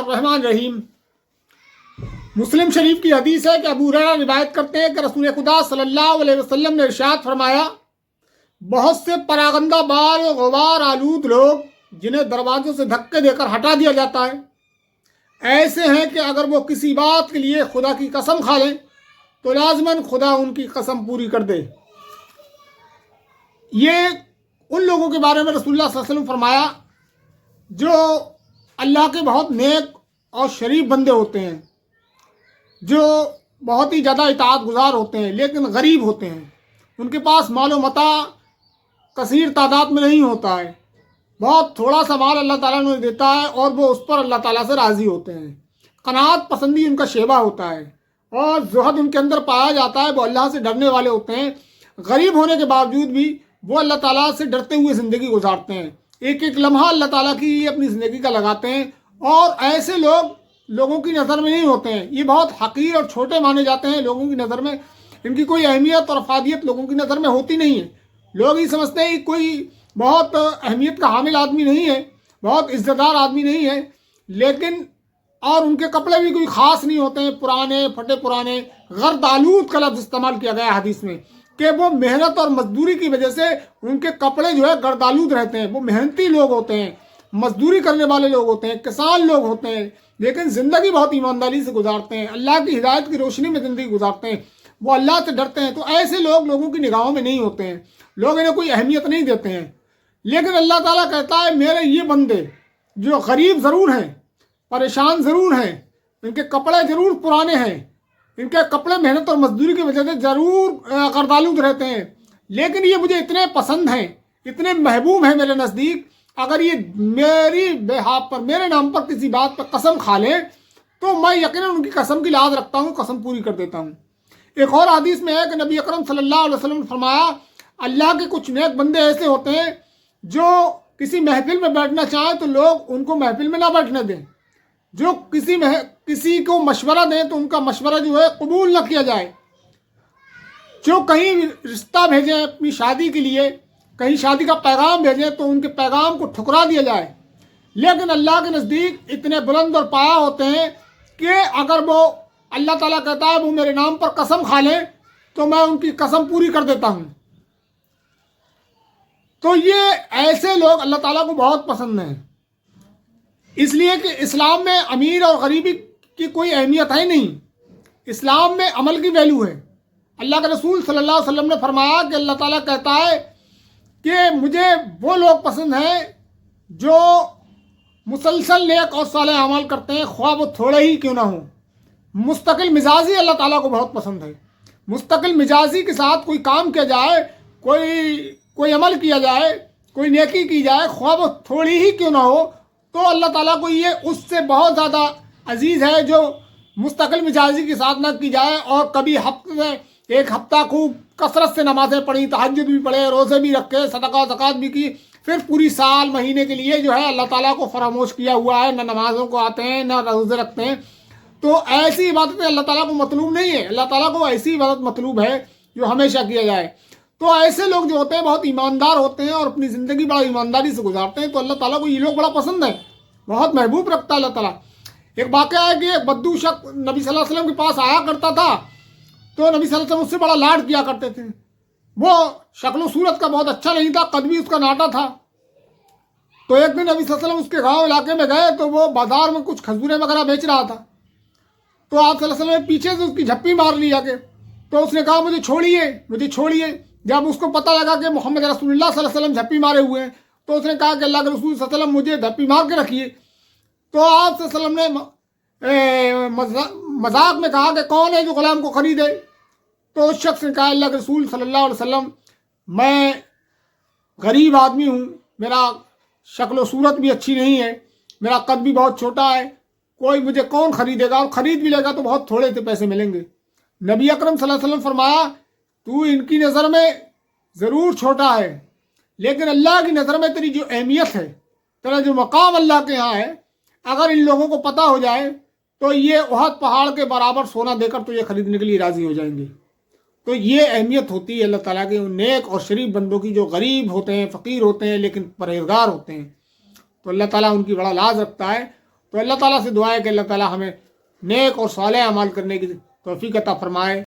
बिस्मिल्लाहिर्रहमानिर्रहीम मुस्लिम शरीफ की हदीस है कि अबू हुरैरा रिवायत करते हैं कि रसूल खुदा सल्लल्लाहु अलैहि वसल्लम ने इरशाद फरमाया, बहुत से परागंदा बाल और गुबार आलूद लोग जिन्हें दरवाजों से धक्के देकर हटा दिया जाता है, ऐसे हैं कि अगर वो किसी बात के लिए खुदा की कसम खा लें तो लाजमन खुदा उनकी कसम पूरी कर दे। ये उन लोगों के बारे में रसूलुल्लाह सल्लल्लाहु अलैहि वसल्लम फरमाया जो अल्लाह के बहुत नेक और शरीफ बंदे होते हैं, जो बहुत ही ज़्यादा इताअत गुजार होते हैं लेकिन गरीब होते हैं। उनके पास मालो मता कसीर तादाद में नहीं होता है, बहुत थोड़ा सा माल अल्लाह ताला उन्हें देता है और वो उस पर अल्लाह ताला से राज़ी होते हैं। कनात पसंदी उनका शेबा होता है और ज़ुहद उनके अंदर पाया जाता है। वो अल्लाह से डरने वाले होते हैं। गरीब होने के बावजूद भी वो अल्लाह ताला से डरते हुए ज़िंदगी गुजारते हैं, एक एक लम्हा अल्लाह ताला की अपनी ज़िंदगी का लगाते हैं। और ऐसे लोग लोगों की नज़र में नहीं होते हैं, ये बहुत हकीर और छोटे माने जाते हैं लोगों की नज़र में। इनकी कोई अहमियत और अफादियत लोगों की नज़र में होती नहीं है। लोग ही समझते हैं कि कोई बहुत अहमियत का हामिल आदमी नहीं है, बहुत इज़्ज़तदार आदमी नहीं है, लेकिन और उनके कपड़े भी कोई ख़ास नहीं होते हैं, पुराने फटे पुराने। गर्द आलूद का लफ्ज़ इस्तेमाल किया गया हदीस में कि वो मेहनत और मजदूरी की वजह से उनके कपड़े जो है गर्द आलूद रहते हैं। वो मेहनती लोग होते हैं, मजदूरी करने वाले लोग होते हैं, किसान लोग होते हैं, लेकिन ज़िंदगी बहुत ईमानदारी से गुजारते हैं, अल्लाह की हिदायत की रोशनी में ज़िंदगी गुजारते हैं, वो अल्लाह से डरते हैं। तो ऐसे लोग लोगों की निगाहों में नहीं होते हैं, लोग इन्हें कोई अहमियत नहीं देते हैं। लेकिन अल्लाह ताला कहता है मेरे ये बंदे जो गरीब ज़रूर हैं, परेशान ज़रूर हैं, इनके कपड़े ज़रूर पुराने हैं, इनके कपड़े मेहनत और मजदूरी की वजह से ज़रूर गर्दालूद रहते हैं, लेकिन ये मुझे इतने पसंद हैं, इतने महबूब हैं मेरे नज़दीक, अगर ये मेरी बेहाब पर मेरे नाम पर किसी बात पर कसम खा लें तो मैं यकीनन उनकी कसम की लाज रखता हूँ, कसम पूरी कर देता हूँ। एक और हदीस में है कि नबी अकरम सल्लल्लाहु अलैहि वसल्लम ने फरमाया, अल्लाह के कुछ नेक बंदे ऐसे होते हैं जो किसी महफिल में बैठना चाहें तो लोग उनको महफिल में ना बैठने दें, जो किसी को मशवरा दें तो उनका मशवरा जो है कबूल न किया जाए, जो कहीं रिश्ता भेजें अपनी शादी के लिए, कहीं शादी का पैगाम भेजें तो उनके पैगाम को ठुकरा दिया जाए। लेकिन अल्लाह के नज़दीक इतने बुलंद और पाया होते हैं कि अगर वो अल्लाह ताला कहता है वो मेरे नाम पर कसम खा लें तो मैं उनकी कसम पूरी कर देता हूँ। तो ये ऐसे लोग अल्लाह ताला को बहुत पसंद हैं, इसलिए कि इस्लाम में अमीर और गरीबी की कोई अहमियत है नहीं, इस्लाम में अमल की वैल्यू है। अल्लाह के रसूल सल्लल्लाहु अलैहि वसल्लम ने फरमाया कि अल्लाह ताला कहता है कि मुझे वो लोग पसंद हैं जो मुसलसल नेक और सालेह अमल करते हैं, ख्वाह वो थोड़े ही क्यों ना हो। मुस्तकिल मिजाजी अल्लाह ताला को बहुत पसंद है। मुस्तकिल मिजाजी के साथ कोई काम किया जाए, कोई अमल किया जाए, कोई नेकी की जाए, ख्वाह वो थोड़ी ही क्यों ना हो, तो अल्लाह ताला को ये उससे बहुत ज़्यादा अजीज़ है जो मुस्तकिल मिजाजी के साथ ना की जाए। और कभी एक हफ्ता खूब कसरत से नमाज़ें पढ़ी, तहज्जुद भी पढ़े, रोज़े भी रखे, सदका ज़कात भी की, फिर पूरी साल महीने के लिए जो है अल्लाह ताला को फरामोश किया हुआ है, ना नमाज़ों को आते हैं ना रोज़े रखते हैं। तो ऐसी इबादतें अल्लाह ताला को मतलूब नहीं है। अल्लाह ताला को ऐसी इबादत मतलूब है जो हमेशा किया जाए। तो ऐसे लोग जो होते हैं बहुत ईमानदार होते हैं और अपनी ज़िंदगी बड़ा ईमानदारी से गुजारते हैं, तो अल्लाह ताला को ये लोग बड़ा पसंद है, बहुत महबूब रखता है अल्लाह ताला। एक वाक़या है कि एक बद्दू शख्स नबी सल्लल्लाहु अलैहि वसल्लम के पास आया करता था, तो नबी सल्लल्लाहु अलैहि वसल्लम उससे बड़ा लाड किया करते थे। वो शक्ल सूरत का बहुत अच्छा नहीं था, कद भी उसका नाटा था। तो एक दिन नबी सल्लल्लाहु अलैहि वसल्लम उसके गाँव इलाके में गए तो वो बाज़ार में कुछ खजूरें वगैरह बेच रहा था। तो आप सल्लल्लाहु अलैहि वसल्लम ने पीछे से उसकी झप्पी मार ली जाके। तो उसने कहा मुझे छोड़िए। जब उसको पता लगा कि मोहम्मद रसूलुल्लाह सल्लल्लाहु अलैहि वसल्लम झप्पी मारे हुए हैं तो उसने कहा कि अल्लाह के रसूल सल्लल्लाहु अलैहि वसल्लम मुझे झप्पी मार के रखिए। तो आप सल्लल्लाहु अलैहि वसल्लम ने मजाक में कहा कि कौन है जो गुलाम को खरीदे। तो उस शख्स ने कहा अल्लाह के रसूल सल्लल्लाहु अलैहि वसल्लम मैं गरीब आदमी हूँ, मेरा शक्ल सूरत भी अच्छी नहीं है, मेरा कद भी बहुत छोटा है, कोई मुझे कौन खरीदेगा, और ख़रीद भी लेगा तो बहुत थोड़े से पैसे मिलेंगे। नबी अकरम सल्लल्लाहु अलैहि वसल्लम फरमाया तू इनकी नज़र में ज़रूर छोटा है, लेकिन अल्लाह की नज़र में तेरी जो अहमियत है, तेरा जो मकाम अल्लाह के यहाँ है, अगर इन लोगों को पता हो जाए तो ये उहद पहाड़ के बराबर सोना देकर तो ये ख़रीदने के लिए राज़ी हो जाएंगे। तो ये अहमियत होती है अल्लाह ताला के उन नेक और शरीफ बंदों की जो गरीब होते हैं, फ़कीर होते हैं, लेकिन परहेज़गार होते हैं। तो अल्लाह ताला उनकी बड़ा लाज रखता है تو اللہ تعالیٰ سے دعا ہے کہ اللہ تعالیٰ ہمیں نیک اور صالح اعمال کرنے کی توفیق عطا فرمائے.